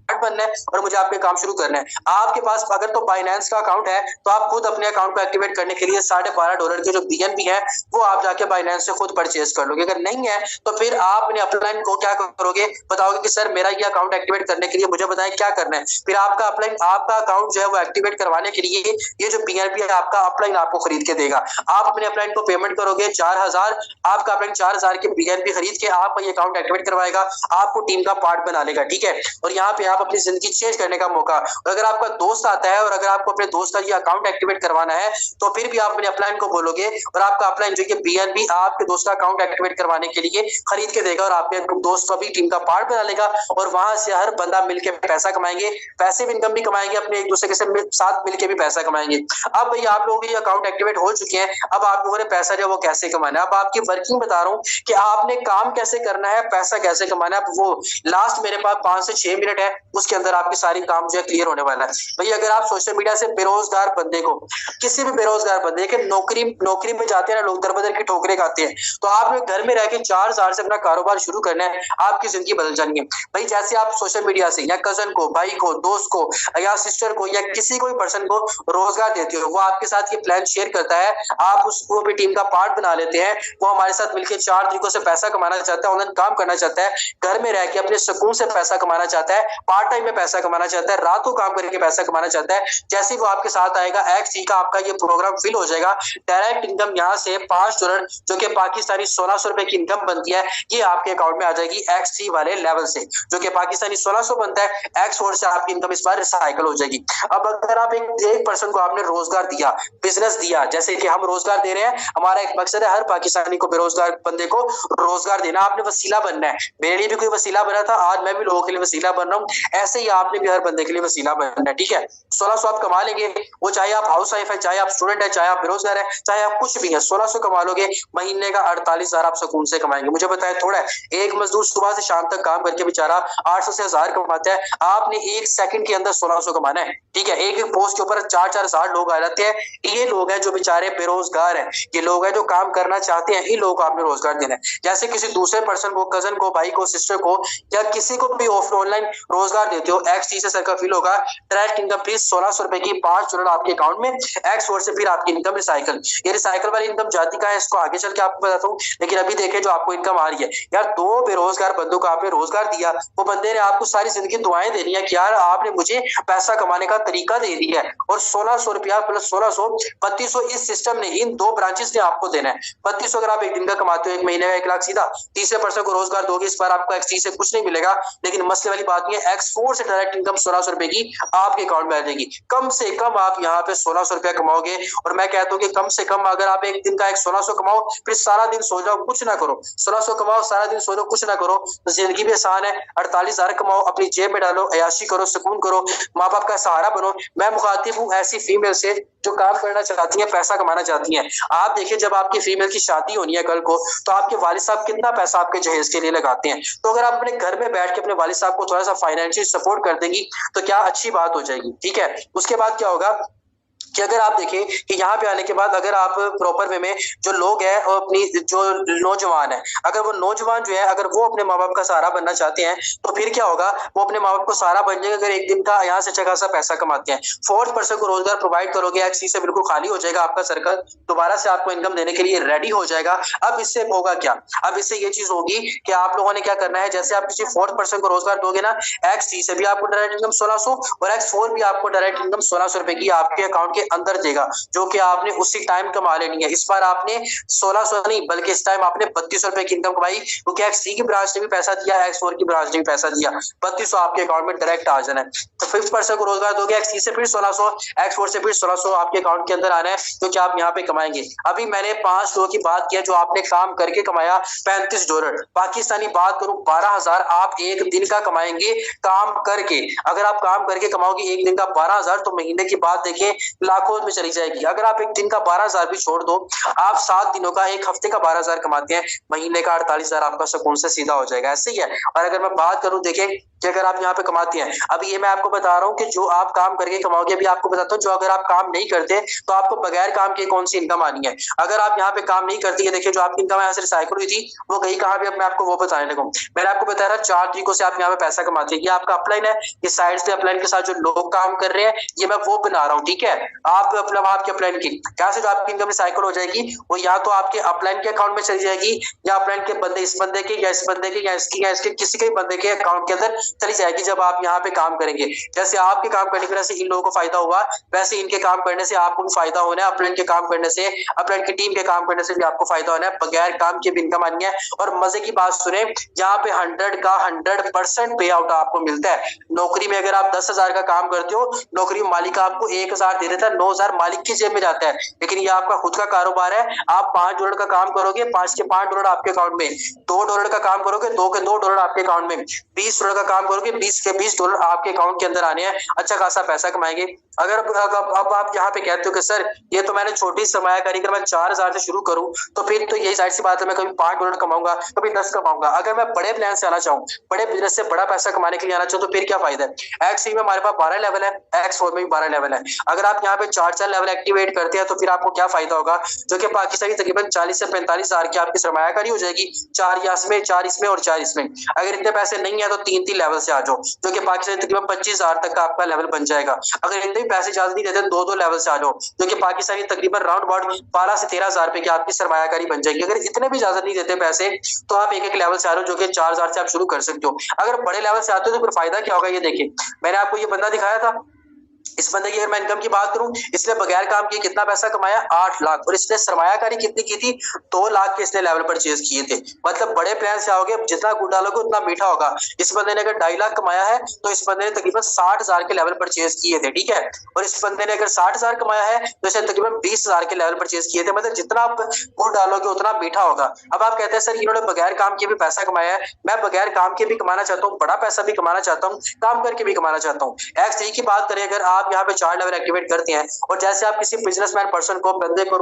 बनना है, और मुझे आपके काम शुरू करना है। आपके पास अगर तो बाइनेंस का अकाउंट है तो आप खुद अपने अकाउंट को एक्टिवेट करने के लिए $12.5 के जो बीएनबी है वो आप जाके बाइनेंस से खुद परचेज कर लोगे। अगर नहीं है तो फिर आप अपने अपलाइन को क्या करोगे, बताओगे कि सर मेरा ये अकाउंट एक्टिवेट करने के लिए मुझे बताएं क्या करना है। फिर आपका अपलाइन आपका अकाउंट जो है वो एक्टिवेट करवाने के लिए ये जो बीएनबी है आपका अपलाइन आपको खरीद के देगा। आप अपने अपलाइन को पेमेंट करोगे 4,000, आपका अपलाइन 4,000 की बीएनबी खरीद के आप ये अकाउंट एक्टिवेट करवाएगा, आपको टीम का पार्ट बना लेगा, ठीक है। और यहाँ पे आप अपनी जिंदगी चेंज करने का मौका। और अगर आपका दोस्त आता है और अगर आपको अपने दोस्त का ये अकाउंट एक्टिवेट करवाना है तो फिर भी आप अपने अपलाइन को बोलोगे और आपका अपलाइन जो कि बीएनबी आपके दोस्त का अकाउंट एक्टिवेट करवाने के लिए खरीद के देगा, और आपके दोस्त को भी टीम का पार्ट बना लेगा, और वहां से हर बंदा मिलकर पैसा कमाएंगे, पैसिव इनकम भी कमाएंगे, अपने एक दूसरे के साथ मिलकर भी पैसा कमाएंगे। अब भाई आप लोगों के अकाउंट एक्टिवेट हो चुके हैं, अब आप लोगों ने पैसा जो वो कैसे कमाना है। अब आपकी वर्किंग बता रहा हूँ कि आपने काम कैसे करना है, पैसा कैसे कमाना है। अब वो लास्ट मेरे पास 5 से 6 मिनट है, उसके अंदर आपकी सारी काम जो है क्लियर होने वाला है। भाई अगर आप सोशल मीडिया से बेरोजगार बंदे को, किसी भी बेरोजगार बंदे के नौकरी में जाते हैं ना लोग, दर बदर की ठोकरें खाते हैं, तो आपने घर में रह के 4,000 से अपना कारोबार शुरू करना है, आपकी जिंदगी बदल जानी है। भाई जैसे आप सोशल मीडिया से या कजन को, भाई को, दोस्त को या सिस्टर को या किसी कोई पर्सन को रोजगार देते हो, वो आपके साथ ये प्लान शेयर करता है, आप उसको भी टीम का पार्ट बना लेते हैं, वो हमारे साथ मिलकर 4 तरीकों से पैसा कमाना चाहता है, ऑनलाइन काम करना चाहता है, घर में रह के अपने सुकून से पैसा कमाना चाहता है, पार्ट पार्ट टाइम में पैसा कमाना चाहता है, रात को काम करके पैसा कमाना चाहता है, जैसे ही वो आपके साथ आएगा एक्स का आपका ये प्रोग्राम फिल हो जाएगा। डायरेक्ट इनकम यहाँ से $5 जो कि पाकिस्तानी 1600 रुपए की इनकम बनती है, ये आपके अकाउंट में आ जाएगी एक्स वाले लेवल से, जो कि पाकिस्तानी 1600 बनता है। एक्स से आपकी इनकम इस बार रिसाइकल हो जाएगी। अब अगर आप एक पर्सन को आपने रोजगार दिया, बिजनेस दिया, जैसे कि हम रोजगार दे रहे हैं, हमारा एक मकसद है हर पाकिस्तानी को, बेरोजगार बंदे को रोजगार देना। आपने वसीला बनना है, मेरे लिए भी कोई वसीला बना था, आज मैं भी लोगों के लिए वसीला बन रहा हूँ, ऐसे ही आपने भी हर बंदे के लिए वसीला बनना है, ठीक है। 1600 आप कमा लेंगे, वो चाहे आप हाउस वाइफ है, चाहे आप स्टूडेंट है, चाहे आप बेरोजगार है, चाहे आप कुछ भी है, 1600 कमा लोगे, महीने का 48,000 आप सुकून से कमाएंगे। मुझे बताया थोड़ा है, एक मजदूर सुबह से शाम तक काम करके बेचारा 800 से 1000 कमाता है, आपने एक सेकंड के अंदर 1600 कमाना है, ठीक है। एक एक पोस्ट के ऊपर 4-4 लोग आ जाते हैं, ये लोग हैं जो बेचारे बेरोजगार हैं, ये लोग हैं जो काम करना चाहते हैं, ही लोग आपने रोजगार देना है। जैसे किसी दूसरे पर्सन को, कजन को, भाई को, सिस्टर को, या किसी को भी ऑनलाइन रोजगार देते हो, एक्स से सर्कल फील होगा, डायरेक्ट इनकम प्लीज 1600 रुपए की $5 आपके अकाउंट में, एक्स से फिर आपकी इनकम रिसाइकल। ये रिसाइकल वाली इनकम जाती का है, इसको आगे चल के आपको बताता हूँ, लेकिन अभी देखें जो आपको इनकम आ रही है। यार 2 बेरोजगार बंदों को आपने रोजगार दिया, वो बंदे ने आपको सारी जिंदगी दुआएं देनी है कि यार आपने मुझे पैसा कमाने का तरीका दे दिया है, और 1600 रुपया प्लस 1600 3200 इस सिस्टम ने, इन 2 ब्रांचेस ने आपको देना है। 3200 अगर आप एक दिन का कमाते हो, एक महीने का 1 लाख सीधा, तीसरे पर्सन को रोजगार दोगे, इस बार आपको एक्स से कुछ नहीं मिलेगा, लेकिन मसले वाली बात नहीं है, एक्स से डायरेक्ट इनकम 1600 रुपए की आपके अकाउंट में आ जाएगी। कम से कम आप यहाँ पे 1600 रुपया कमाओगे, और मैं कहता हूँ कि कम से कम अगर आप एक दिन का एक 1600 कमाओ, फिर सारा दिन सो जाओ, कुछ ना करो, 1600 कमाओ, सारा दिन सो जाओ, कुछ ना करो, तो जिंदगी भी आसान है। 48,000 कमाओ, अपनी जेब में डालो, अयाशी करो, सुकून करो, माँ बाप का सहारा बनो। मैं मुखातिब हूँ ऐसी फीमेल से जो काम करना चाहती है, पैसा कमाना चाहती है। आप देखिए जब आपकी फीमेल की शादी होनी है कल को, तो आपके वालिद साहब कितना पैसा आपके जहेज के लिए लगाते हैं। तो अगर आप अपने घर में बैठ के अपने वालिद साहब को थोड़ा सा फाइनेंशियल सपोर्ट कर देंगी, तो क्या अच्छी बात हो जाएगी, ठीक है। उसके बाद क्या होगा कि अगर आप देखें कि यहाँ पे आने के बाद अगर आप प्रॉपर वे में जो लोग हैं, और अपनी जो नौजवान है, अगर वो नौजवान जो है, अगर वो अपने माँ बाप का सहारा बनना चाहते हैं, तो फिर क्या होगा, वो अपने माँ बाप को सहारा बन जाएगा अगर एक दिन का यहाँ से अच्छा खासा पैसा कमाते हैं। 4th पर्सन को रोजगार प्रोवाइड करोगे, एक्स से बिल्कुल खाली हो जाएगा आपका सर्कल, दोबारा से आपको इनकम देने के लिए रेडी हो जाएगा। अब इससे होगा क्या, अब इससे ये चीज होगी कि आप लोगों ने क्या करना है, जैसे आप किसी 4th पर्सन को रोजगार दोगे ना, एक्स से भी आपको डायरेक्ट इनकम 1600, और एक्स भी आपको डायरेक्ट इनकम 1600 रुपए की आपके अकाउंट के अंदर देगा, जो कि आपने उसी टाइम कमा लेनी है। इस बार आपने 1600 नहीं, बल्कि इस टाइम आपने 3200 रुपए की इनकम कमाई, क्योंकि एक्स की ब्रांच ने भी पैसा दिया, एक्स की ब्रांच ने भी पैसा दिया, 3200 आपके अकाउंट में डायरेक्ट आ जाना है। तो 5th पर्सन को रोजगार दोगे, एक्स से फिर 1600, एक्स से फिर 1600 आपके अकाउंट के अंदर आना है, क्योंकि आप यहाँ पे कमाएंगे। अभी मैंने 5 लोगों की बात की जो आपने काम करके कमाया $35, पाकिस्तानी बात करूं 12,000 आप एक दिन का कमाएंगे काम करके। अगर आप काम करके कमाओगे एक दिन का 12,000, तो महीने की बात देखें लाखों में चली जाएगी। अगर आप एक दिन का 12,000 भी छोड़ दो, आप 7 दिनों का, एक हफ्ते का 12,000 कमाते हैं, महीने का 48,000 आपका सुकून से सीधा हो जाएगा। ऐसे ही है। और अगर मैं बात करूं, देखें कि अगर आप यहाँ पे कमाते हैं, अभी ये मैं आपको बता रहा हूँ कि जो आप काम करके कमाओगे, अभी आपको बताता हूँ जो अगर आप काम नहीं करते तो आपको बगैर काम के कौन सी इनकम आनी है। अगर आप यहाँ पे काम नहीं करती है, देखिए जो आपकी इनकम यहाँ से रिसाइकल हुई थी वो गई कहाँ पे, अब मैं आपको वो बताने लगूँ। मैंने आपको बताया था 4 तरीकों से आप यहाँ पे पैसा कमाते हैं। ये आपका अपलाइन है, ये साइड से अपलाइन के साथ जो लोग काम कर रहे हैं, ये मैं वो बना रहा हूँ, ठीक है। आप मतलब आपके अपलाइन की यहाँ से जो आपकी इनकम रिसाइकल हो जाएगी, वो या तो आपके अपलाइन के अकाउंट में चली जाएगी, या अपलाइन के बंदे, इस बंदे के या इस बंदे के या इसकी या इसके किसी के बंदे के अकाउंट के अंदर चली जाएगी जब आप यहाँ पे काम करेंगे। जैसे आपके काम करने की वजह से इन लोगों को फायदा हुआ, वैसे इनके काम करने से आपको भी फायदा होना है, अपलाइन के काम करने से, अपलाइन की टीम के काम करने से भी आपको फायदा होना है। बगैर काम के भी इनकम आनी है। और मजे की बात सुने, यहाँ पे 100 का 100% पे आउट आपको मिलता है। नौकरी में अगर आप 10,000 का काम करते हो, नौकरी में मालिक आपको 1,000 दे देता है, 9,000 मालिक की जेब में जाता है। लेकिन ये आपका खुद का कारोबार है, आप $5 का काम करोगे, 5 के $5 आपके अकाउंट में, $2 का काम करोगे, 2 के $2 आपके अकाउंट में, $20 का काम करोगे, 20 के $20 आपके अकाउंट के अंदर आने हैं। अच्छा खासा पैसा कमाएंगे। अगर अब आप यहाँ पे कहते हो कि सर ये तो मैंने छोटी सरमाया करी, अगर मैं 4,000 से शुरू करूं तो फिर तो यही जाहिर सी बात है, मैं कभी $5 कमाऊंगा, कभी 10 कमाऊंगा। अगर मैं बड़े प्लान से आना चाहूँ, बड़े बिजनेस से बड़ा पैसा कमाने के लिए आना चाहूँ, तो फिर क्या फायदा है। एक्स में हमारे पास 12 लेवल है, एक्स में भी 12 लेवल है। अगर आप यहाँ पे पे 4-4 लेवल एक्टिवेट करते हैं तो फिर आपको क्या फायदा होगा, जो कि पाकिस्तानी तकरीबन 40 से 45 हजार की आपकी सरमायाकारी हो जाएगी, 4 इसमें और 4 इसमें। अगर इतने पैसे नहीं है तो 3-3 लेवल से आ जाओ, जो कि पाकिस्तानी तकरीबन 25 हजार तक का आपका लेवल बन जाएगा। अगर इतने भी पैसे ज्यादा नहीं देते 2-2 लेवल से आ जाओ, जो कि पाकिस्तानी तकरीबन राउंड अबाउट 12 से 13 हजार रुपए की आपकी सरमायाकारी बन जाएगी। अगर इतने भी ज्यादा नहीं देते पैसे तो आप एक लेवल से आ रहे हो, जो कि 4 हजार से आप शुरू कर सकते हो। अगर बड़े लेवल से आते हो तो फिर फायदा क्या होगा, ये देखिए मैंने आपको ये बंदा दिखाया था। इस बंदे की अगर मैं इनकम की बात करूं, इसने बगैर काम किए कितना पैसा कमाया, 8 लाख, और इसने सरमायाकारी कितनी की थी, 2 लाख के इसने लेवल परचेज किए थे। मतलब बड़े प्लान से आओगे, जितना गुड़ डालोगे उतना मीठा होगा। इस बंदे ने अगर 2.5 लाख कमाया है तो इस बंदे ने तकरीबन 60 हजार के लेवल परचेज किए थे, ठीक है। और इस बंदे ने अगर 60 हजार कमाया है तो इसने तकरीबन 20 हजार के लेवल परचेज किए थे। मतलब जितना आप गुड़ डालोगे उतना मीठा होगा। अब आप कहते हैं सर इन्होंने बगैर काम के भी पैसा कमाया है। मैं बगैर काम के भी कमाना चाहता हूँ, बड़ा पैसा भी कमाना चाहता हूँ, काम करके भी कमाना चाहता हूँ। X3 की बात करें, अगर आप यहाँ पे 4 लेवल एक्टिवेट करते हैं और जैसे आप किसी बिजनेसमैन पर्सन को, बंदे को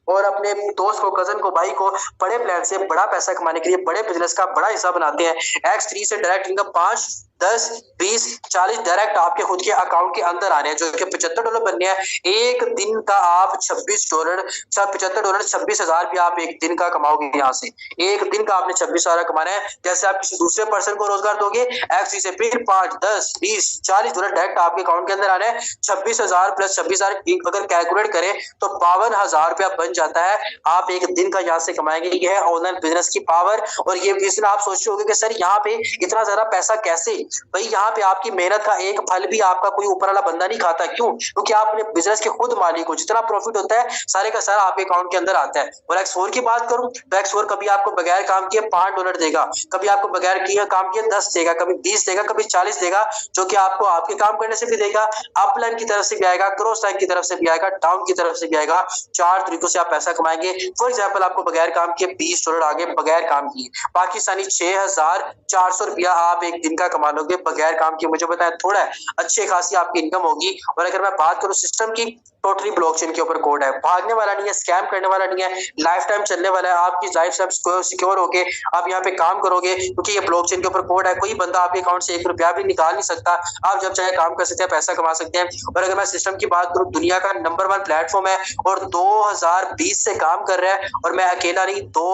और अपने दोस्त को, कजन को, भाई को बड़े प्लान से बड़ा पैसा कमाने के लिए बड़े बिजनेस का बड़ा हिस्सा बनाते हैं, X3 से डायरेक्ट इनकम 5, 10, 20, 40 डायरेक्ट आपके खुद के अकाउंट के अंदर आ रहे हैं, जो कि $75 बनने हैं। एक दिन का आप $26, $75, 26,000 भी आप एक दिन का कमाओगे। यहाँ से एक दिन का आपने 26,000 कमाना है। जैसे आप किसी दूसरे पर्सन को रोजगार दोगे, X3 से फिर 5, 10, 20, $40 डायरेक्ट आपके अकाउंट के अंदर आ रहे हैं। 26,000 प्लस 26,000 अगर कैलकुलेट करें तो 52,000 रुपया बन जाता है। आप एक दिन का यहाँ से कमाएंगे। ये है ऑनलाइन बिजनेस की पावर। और ये इसलिए आप सोच रहे होंगे कि सर यहाँ पे इतना ज्यादा पैसा कैसे। भाई यहाँ पे आपकी मेहनत का एक फल भी आपका कोई ऊपर वाला बंदा नहीं खाता। क्यों? क्योंकि आप अपने बिजनेस के खुद मालिक हो। जितना प्रॉफिट होता है सारे का सारा आपके अकाउंट के अंदर आता है। और X4 की बात करूं तो X4 कभी आपको बगैर काम किए $5 देगा, कभी आपको बगैर किए काम किए 10 देगा, कभी 20 देगा, कभी 40 देगा, जो कि आपको आपके काम करने से भी देगा, अपलाइन की तरफ से भी आएगा, क्रॉस लाइन की तरफ से भी आएगा, डाउन की तरफ से भी आएगा। 4 तरीकों से आप पैसा कमाएंगे। फॉर एग्जाम्पल आपको बगैर काम किए $20 आगे, बगैर काम किए पाकिस्तानी 6,400 रुपया आप एक दिन का कमा लोगे बगैर काम किए। मुझे बताया थोड़ा है, अच्छी खासी आपकी इनकम होगी। और अगर मैं बात करूं सिस्टम की, टोटली ब्लॉकचेन के ऊपर कोड है, भागने वाला नहीं है, स्कैम करने वाला नहीं है, लाइफ टाइम चलने वाला है। आपकी लाइफ टाइम सिक्योर होके आप यहाँ पे काम करोगे, क्योंकि ये ब्लॉकचेन के ऊपर कोड है। कोई बंदा आपके अकाउंट से 1 रुपया भी निकाल नहीं सकता। आप जब चाहे काम कर सकते हैं, पैसा कमा सकते हैं। और अगर मैं सिस्टम की बात करूं, दुनिया का नंबर 1 प्लेटफॉर्म है और 2020 से काम कर रहा है। और मैं अकेला नहीं, 2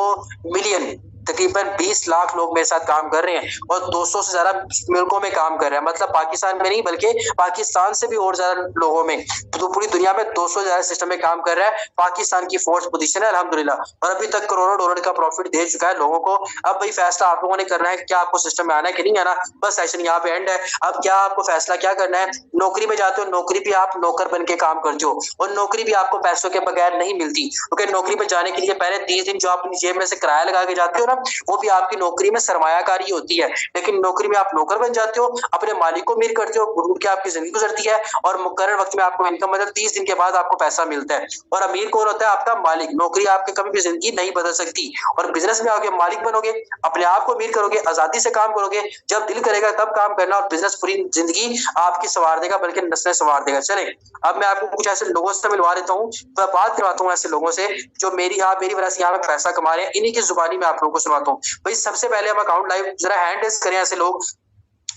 मिलियन तकरीबन 20 लाख लोग मेरे साथ काम कर रहे हैं और 200 से ज्यादा मुल्कों में काम कर रहे हैं। मतलब पाकिस्तान में नहीं बल्कि पाकिस्तान से भी और ज्यादा लोगों में, तो पूरी दुनिया में 200 से ज्यादा सिस्टम में काम कर रहा है। पाकिस्तान की फोर्थ पोजीशन है अल्हम्दुलिल्लाह। और अभी तक करोड़ों डॉलर का प्रॉफिट दे चुका है लोगों को। अब भाई फैसला आप लोगों ने करना है, क्या आपको सिस्टम में आना है कि नहीं आना। बस सेशन यहाँ पे एंड है। अब क्या आपको फैसला क्या करना है। नौकरी में जाते हो, नौकरी भी आप नौकर बन के काम करते हो और नौकरी भी आपको पैसों के बगैर नहीं मिलती, क्योंकि नौकरी में जाने के लिए पहले 30 दिन जो अपनी जेब में से किराया लगा के जाते हो ना, वो भी आपकी नौकरी में सरमायाकारी होती है। लेकिन नौकरी में आप नौकर बन जाते हो, अपने मालिक को अमीर करते हो, घूम के आपकी जिंदगी गुजरती है और मुकर्रर वक्त में आपको इनकम, मतलब 30 दिन के बाद आपको पैसा मिलता है। और अमीर कौन होता है? आपका मालिक। नौकरी आपके कभी भी जिंदगी नहीं बदल सकती। और बिजनेस में आओगे, मालिक बनोगे, अपने आप को अमीर करोगे, आजादी से काम करोगे, जब दिल करेगा तब काम करना, और बिजनेस पूरी जिंदगी आपकी संवार देगा, बल्कि नस्लें संवार देगा। चले अब मैं आपको कुछ ऐसे लोगों से मिलवा देता हूँ, बात करवाता हूँ ऐसे लोगों से जो मेरी वजह से यहाँ पे पैसा कमा रहे हैं। इन्हीं की जुबानी में आप लोगों को सुनाता हूँ। भाई सबसे पहले हम अकाउंट लाइव जरा हैंड रेस करें ऐसे लोग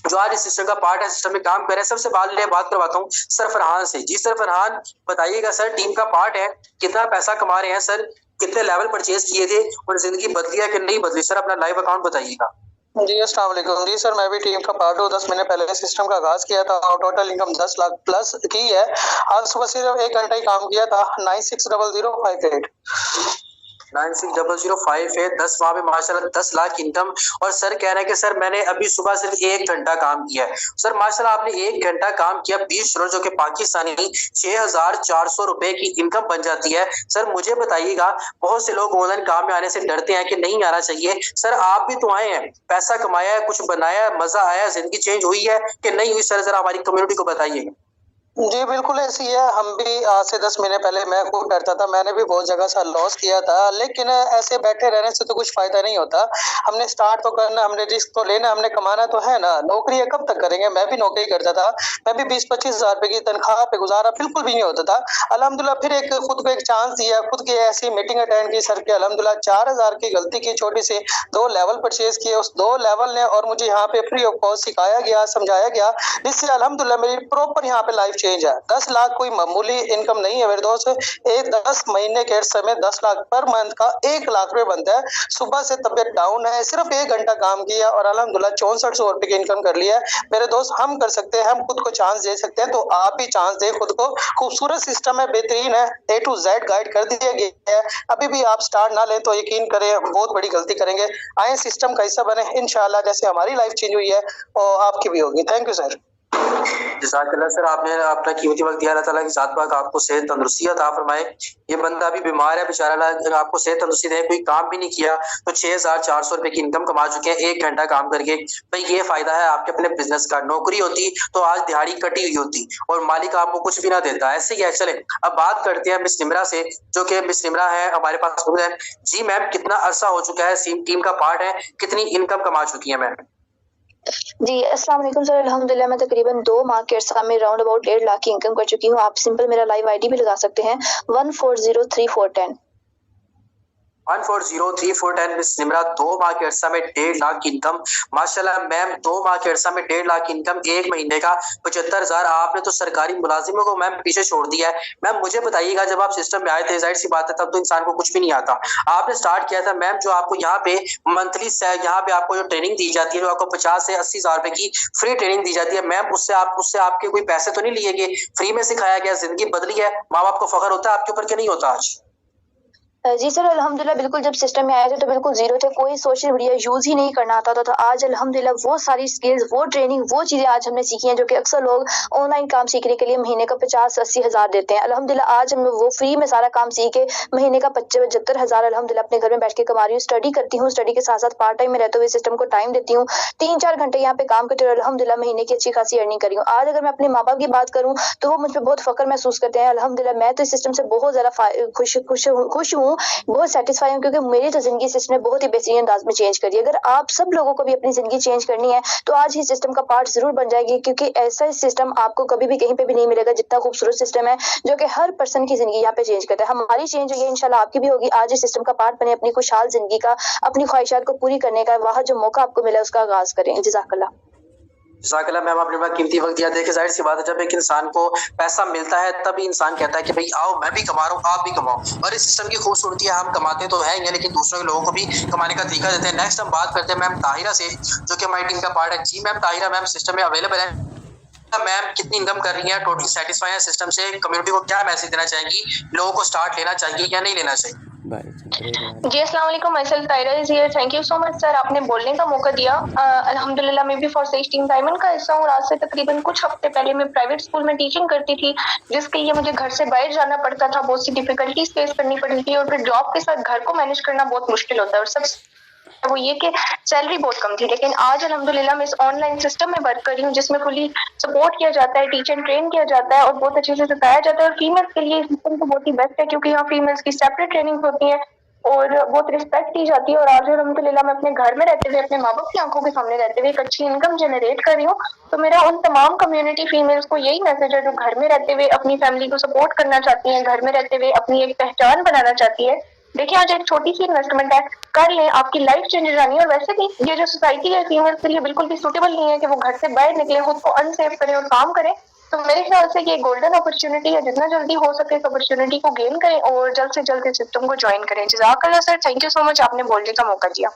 जो आज इस सिस्टम का पार्ट है, सिस्टम में काम कर रहे हैं। सबसे बात करवाता हूँ सर फरहान से। जी सर फरहान, बताइएगा सर, टीम का पार्ट है, कितना पैसा कमा रहे हैं सर, कितने लेवल परचेज किए थे और जिंदगी बदली है कि नहीं बदली? सर अपना लाइव अकाउंट बताइएगा। जी अस्सलाम वालेकुम। जी सर, मैं भी टीम का पार्ट हूँ। 10 महीने पहले सिस्टम का आगाज किया था और टोटल इनकम 10 लाख प्लस की है। आज सुबह सिर्फ 1 घंटा ही काम किया था। 960058 960058 10 माह में माशाल्लाह 10 लाख की इनकम। और सर कह रहे हैं कि सर मैंने अभी सुबह सिर्फ 1 घंटा काम किया है। सर माशाल्लाह आपने 1 घंटा काम किया, 20 जो कि पाकिस्तानी 6,400 रुपए की इनकम बन जाती है। सर मुझे बताइएगा, बहुत से लोग ऑनलाइन काम में आने से डरते हैं कि नहीं आना चाहिए। सर आप भी तो आए हैं, पैसा कमाया है, कुछ बनाया, मजा आया, जिंदगी चेंज हुई है कि नहीं हुई? सर जरा हमारी कम्युनिटी को बताइए। जी बिल्कुल ऐसी है। हम भी आज से 10 महीने पहले मैं खुद डरता था, मैंने भी बहुत जगह से लॉस किया था, लेकिन ऐसे बैठे रहने से तो कुछ फायदा नहीं होता। हमने स्टार्ट तो करना, हमने रिस्क तो लेना, हमने कमाना तो है ना। नौकरी है कब तक करेंगे? मैं भी नौकरी करता था, मैं भी 20-25 हजार रुपए की तनख्वाह पे गुजारा बिल्कुल भी नहीं होता था। अल्हम्दुलिल्लाह फिर एक खुद को एक चांस दिया, खुद की ऐसी मीटिंग अटेंड की सर के, अल्हम्दुलिल्लाह 4,000 की गलती की छोटी सी, 2 लेवल परचेज किए उस 2 लेवल ने, और मुझे यहाँ पे फ्री ऑफ कॉस्ट सिखाया गया, समझाया गया, जिससे अल्हम्दुलिल्लाह मेरी प्रॉपर यहाँ पे लाइफ चेंज है। 10 लाख कोई मामूली इनकम नहीं है मेरे दोस्त। एक 10 महीने के अरसे में 10 लाख पर मंथ का 1 लाख रुपए बनता है। सुबह से तबीयत डाउन है, सिर्फ 1 घंटा काम किया और अल्हम्दुलिल्लाह 6400 रुपए की इनकम कर लिया है। मेरे दोस्त हम कर सकते हैं, हम खुद को चांस दे सकते हैं, तो आप भी चांस दें खुद को। खूबसूरत सिस्टम है, बेहतरीन है, A to Z गाइड कर दिया गया है। अभी भी आप स्टार्ट ना लें तो यकीन करें बहुत बड़ी गलती करेंगे। आए सिस्टम का हिस्सा बने, इंशाल्लाह जैसे हमारी लाइफ चेंज हुई है और आपकी भी होगी। Thank you sir. जज़ाकल्लाह सर, आपने अपना कीमती वक्त दिया। अल्लाह ताला की ज़ात पाक आपको सेहत तंदुरुस्ती अता फरमाए। ये बंदा अभी बीमार है बेचारा, अल्लाह आपको सेहत तंदुरुस्ती दे। कोई काम भी नहीं किया तो 6400 रुपए की इनकम कमा चुके हैं 1 घंटा काम करके। भाई ये फायदा है आपके अपने बिजनेस का। नौकरी होती तो आज दिहाड़ी कटी हुई होती और मालिक आपको कुछ भी ना देता। ऐसे ही है। चले अब बात करते हैं मिस निमरा से, जो कि मिस निमरा है हमारे पास मौजूद है। जी मैम, कितना अरसा हो चुका है टीम का पार्ट है, कितनी इनकम कमा चुकी है मैम? जी अस्सलाम वालेकुम सर। अल्हम्दुलिल्लाह मैं तकरीबन 2 माह के अरसा में राउंड अबाउट 1.5 लाख की इनकम कर चुकी हूँ। आप सिंपल मेरा लाइव आईडी भी लगा सकते हैं 1403 410। 1403 मिस निमरा 2 माह के अरसा में 1.5 लाख की इनकम। माशाल्लाह मैम, 2 माह के अरसा में 1.5 लाख की इनकम, 1 महीने का 75,000। आपने तो सरकारी मुलाजिमों को मैम पीछे छोड़ दिया है। मैम मुझे बताइएगा, जब आप सिस्टम में आए थे, जाहिर सी बात है तब तो इंसान को कुछ भी नहीं आता। आपने स्टार्ट किया था मैम, जो आपको यहाँ पे मंथली यहाँ पे आपको जो ट्रेनिंग दी जाती है, जो आपको 50 से 80,000 रुपए की फ्री ट्रेनिंग दी जाती है मैम, उससे आपके कोई पैसे तो नहीं लिए गए? फ्री में सिखाया गया, जिंदगी बदली है, माँ बाप को फख्र होता है आपके ऊपर कि नहीं होता आज? जी सर अल्हम्दुलिल्लाह बिल्कुल। जब सिस्टम में आए थे तो बिल्कुल जीरो थे, कोई सोशल मीडिया यूज़ ही नहीं करना आता था। तो आज अल्हम्दुलिल्लाह वो सारी स्किल्स, वो ट्रेनिंग, वो चीज़ें आज हमने सीखी हैं जो कि अक्सर लोग ऑनलाइन काम सीखने के लिए महीने का 50-80 हज़ार देते हैं। अल्हम्दुलिल्लाह आज हम वो फ्री में सारा काम सीख के महीने का 75 हज़ार अल्हम्दुलिल्लाह अपने घर में बैठ के कमा रही हूँ। स्टडी करती हूँ, स्टडी के साथ साथ पार्ट टाइम में रहते हुए सिस्टम को टाइम देती हूँ। 3-4 घंटे यहाँ पे काम करती हूँ, अल्हम्दुलिल्लाह महीने की अच्छी खासी अर्निंग करी हूँ। आज अगर मैं अपने माँ बाप की बात करूँ तो वो मुझ पर बहुत फख्र महसूस करते हैं। अल्हम्दुलिल्लाह मैं तो इस सिस्टम से बहुत ज़्यादा खुश हूँ, बहुत सेटिस्फाई हूँ, क्योंकि मेरी तो जिंदगी सिस्टम ने बहुत ही बेहतरीन अंदाज में चेंज करी है। अगर आप सब लोगों को भी अपनी जिंदगी चेंज करनी है तो आज ही सिस्टम का पार्ट जरूर बन जाएगी, क्योंकि ऐसा सिस्टम आपको कभी भी कहीं पे भी नहीं मिलेगा जितना खूबसूरत सिस्टम है जो कि हर पर्सन की जिंदगी यहाँ पे चेंज करता है। हमारी चेंज हुई है, इंशाल्लाह आपकी भी होगी। आज इस सिस्टम का पार्ट बने, अपनी खुशहाल जिंदगी का, अपनी ख्वाहिशात को पूरी करने का वहाँ जो मौका आपको मिला उसका आगाज करें। जज़ाकल्लाह। जज़ाकल्लाह मैम, आपने बड़ा कीमती वक्त दिया। देखिए जाहिर सी बात है, जब एक इंसान को पैसा मिलता है तभी इंसान कहता है कि भाई आओ मैं भी कमा रहा हूँ, आप भी कमाओ। और इस सिस्टम की खूबसूरती है, हम कमाते तो हैं लेकिन दूसरों के लोगों को भी कमाने का तरीका देते हैं। नेक्स्ट हम बात करते हैं मैम ताहिरा से, जो कि हमारी टीम का पार्ट है। जी मैम ताहिरा, मैम सिस्टम में अवेलेबल है मैम, कितनी इनकम कर रही है, टोटली सेटिस्फाई है सिस्टम से? कम्युनिटी को क्या मैसेज देना चाहेंगी, लोगों को स्टार्ट लेना चाहिए या नहीं लेना चाहिए? जी अस्सलाम वालेकुम, myself Tahira is here. Thank you so much sir, आपने बोलने का मौका दिया। अल्हम्दुलिल्लाह मैं भी फॉरसेज टीम डायमंड का हिस्सा हूँ। आज से तकरीबन कुछ हफ्ते पहले मैं प्राइवेट स्कूल में टीचिंग करती थी, जिसके लिए मुझे घर से बाहर जाना पड़ता था, बहुत सी डिफिकल्टीज फेस करनी पड़ती थी और फिर जॉब के साथ घर को मैनेज करना बहुत मुश्किल होता है। और सब वो ये कि सैलरी बहुत कम थी, लेकिन आज अल्हम्दुलिल्लाह मैं इस ऑनलाइन सिस्टम में वर्क कर रही हूँ जिसमें फुली सपोर्ट किया जाता है, टीचर ट्रेन किया जाता है और बहुत अच्छे से सिखाया जाता है। और फीमेल्स के लिए सिस्टम तो बहुत ही बेस्ट है, क्योंकि यहाँ फीमेल्स की सेपरेट ट्रेनिंग होती है और बहुत रिस्पेक्ट दी जाती है। और आज अल्हम्दुलिल्लाह मैं अपने घर में रहते हुए, अपने माँ बाप की आंखों के सामने रहते हुए एक अच्छी इनकम जनरेट कर रही हूँ। तो मेरा उन तमाम कम्युनिटी फीमेल्स को यही मैसेज है जो घर में रहते हुए अपनी फैमिली को सपोर्ट करना चाहती हैं, घर में रहते हुए अपनी एक पहचान बनाना चाहती है। देखिए आज एक छोटी सी इन्वेस्टमेंट है, कर लें, आपकी लाइफ चेंज हो जानी है। और वैसे भी ये जो सोसाइटी है फीमेल्स के लिए बिल्कुल भी सूटेबल नहीं है कि वो घर से बाहर निकले, खुद को अनसेफ करें और काम करें। तो मेरे ख्याल से ये गोल्डन अपॉर्चुनिटी है, जितना जल्दी हो सके इस अपॉर्चुनिटी को गेन करें और जल्द से जल्द इस सिस्टम को ज्वाइन करें। जज़ाकल्लाह सर, थैंक यू सो मच, आपने बोलने का मौका दिया।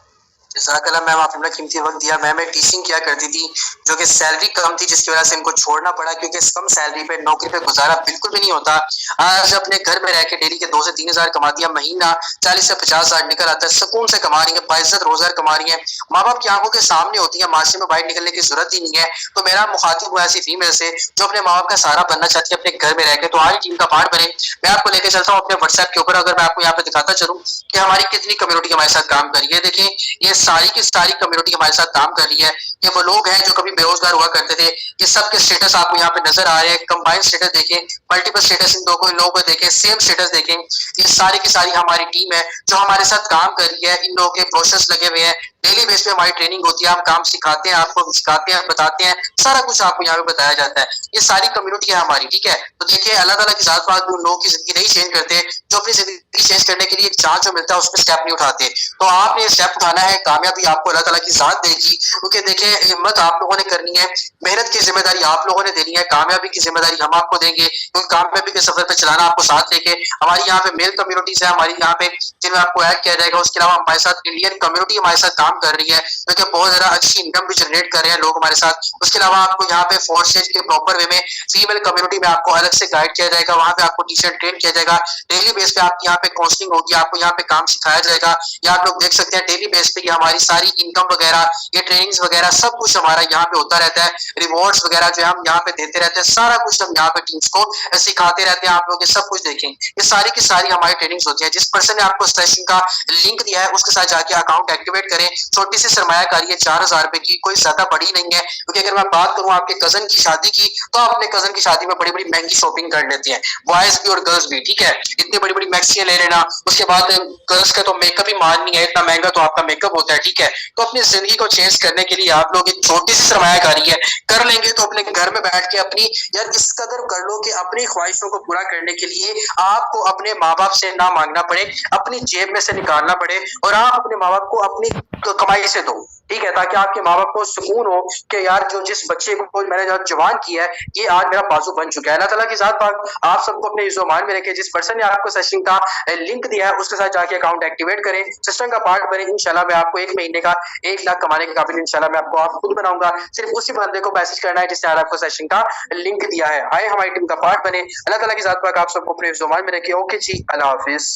जज़ाकल्लाह मैम, आपने बड़ा कीमती वक्त दिया। मैम मैं टीचिंग किया करती थी, जो कि सैलरी कम थी जिसकी वजह से इनको छोड़ना पड़ा, क्योंकि कम सैलरी पे नौकरी पे गुजारा बिल्कुल भी नहीं होता। आज अपने घर में रह के डेली के 2 से 3 हज़ार कमा दिया, महीना 40 से 50 हज़ार निकल आता है, सुकून से कमा रही है, बाइज्जत रोजगार कमा रही है, माँ बाप की आंखों के सामने होती है, माशरे में बाहर निकलने की जरूरत ही नहीं है। तो मेरा मुखातिब हुआ ऐसी फीमेल से जो अपने माँ बाप का सहारा बनना चाहती है अपने घर में रह के, तो हमारी टीम का पार्ट बने। मैं आपको लेकर चलता हूँ अपने व्हाट्सएप के ऊपर। अगर मैं आपको यहाँ पे दिखाता चलूँ कि हमारी कितनी कम्युनिटी हमारे साथ काम कर रही है। देखिए ये सारी की सारी कम्युनिटी हमारे साथ काम कर रही है। ये वो लोग हैं जो कभी बेरोजगार हुआ करते थे, ये सब के स्टेटस आपको यहाँ पे नजर आ रहे हैं। कंबाइंड स्टेटस देखें, मल्टीपल स्टेटस इन लोगों को देखें, सेम स्टेटस देखें। ये सारी की सारी हमारी टीम है जो हमारे साथ काम कर रही है। इन लोगों के प्रोसेस लगे हुए हैं, डेली बेस पे हमारी ट्रेनिंग होती है, हम काम सिखाते हैं, आपको सिखाते हैं, बताते हैं, सारा कुछ आपको यहाँ पे बताया जाता है। ये सारी कम्युनिटी है हमारी, ठीक है। तो देखिए अल्लाह ताला की जात पाक उन लोगों की जिंदगी नहीं चेंज करते जो अपनी जिंदगी जिंदगी चेंज करने के लिए एक चांस जो मिलता है उसमें स्टेप नहीं उठाते। तो आपने ये स्टेप उठाना है, कामयाबी आपको अल्लाह ताला की ज़ात देगी। क्योंकि देखिए हिम्मत आप लोगों ने करनी है, मेहनत की जिम्मेदारी आप लोगों ने देनी है, कामयाबी की जिम्मेदारी हम आपको देंगे। क्योंकि कामयाबी के सफर पे चलाना आपको साथ लेके। हमारी यहाँ पे मेल कम्युनिटीज है हमारी यहाँ पे जिनमें आपको ऐड किया जाएगा। उसके अलावा हमारे साथ इंडियन कम्युनिटी हमारे साथ काम कर रही है, जो कि बहुत ज्यादा अच्छी इनकम भी जनरेट कर रहे हैं लोग हमारे साथ। उसके अलावा आपको यहाँ पे 4 स्टेज के प्रॉपर वे में फीमेल कम्युनिटी में आपको अलग से गाइड किया जाएगा, वहां पे आपको टीचर ट्रेन किया जाएगा। डेली बेस पे आपकी यहाँ पे काउंसलिंग होगी, आपको यहाँ पे काम सिखाया जाएगा। या आप लोग देख सकते हैं डेली बेस पे हमारी सारी इनकम वगैरह, ये ट्रेनिंग्स वगैरह सब कुछ हमारा यहाँ पे होता रहता है। रिवॉर्ड्स वगैरह जो हम यहाँ पे देते रहते हैं, सारा कुछ हम यहाँ पे टीम्स को सिखाते रहते हैं। आप लोग ये सब कुछ देखें, ये सारी की सारी हमारी ट्रेनिंग्स होती है। जिस पर्सन ने आपको सेशन का लिंक दिया है उसके साथ जाके अकाउंट एक्टिवेट करें। छोटी सी सरमायाकारी है 4000 रुपए की, कोई ज्यादा बड़ी नहीं है। क्योंकि अगर मैं बात करूं आपके कजन की शादी की, तो आप अपने कजन की शादी में बड़ी बड़ी महंगी शॉपिंग कर लेते हैं, बॉयज भी और गर्ल्स भी, ठीक है। इतनी बड़ी बड़ी मैक्सियां ले लेना, उसके बाद गर्ल्स का तो मेकअप ही मान नहीं है, इतना महंगा तो आपका मेकअप होता है, ठीक है। तो अपनी जिंदगी को चेंज करने के लिए आप लोग एक छोटी सी सरमायाकारी है कर लेंगे तो अपने घर में बैठ के अपनी यार इस कदर कर लो कि अपनी ख्वाहिशों को पूरा करने के लिए आपको अपने माँ बाप से ना मांगना पड़े, अपनी जेब में से निकालना पड़े, और आप अपने माँ बाप को अपनी कमाई से दो, ठीक है। ताकि आपके माँ बाप को सुकून हो कि यार जो जिस बच्चे को मैंने जवान किया है ये आज मेरा बाजू बन चुका है। अल्लाह ताला की ज़ात पाक आप सबको अपने ईज़ो-मान में रखे। जिस पर्सन ने आपको सेशन का लिंक दिया है उसके साथ जाके अकाउंट एक्टिवेट करें, सिस्टम का पार्ट बने। इंशाल्लाह मैं आपको 1 महीने का 1 लाख कमाने के काबिल इंशाल्लाह मैं आपको आप खुद बनाऊंगा। सिर्फ उसी बंदे को मैसेज करना है जिसने आज आपको सेशन का लिंक दिया है। आए हमारी टीम का पार्ट बने। अल्लाह ताला की ज़ात पाक आप सबको अपने ईज़ो-मान में रखे। ओके जी, अल्लाह हाफिज।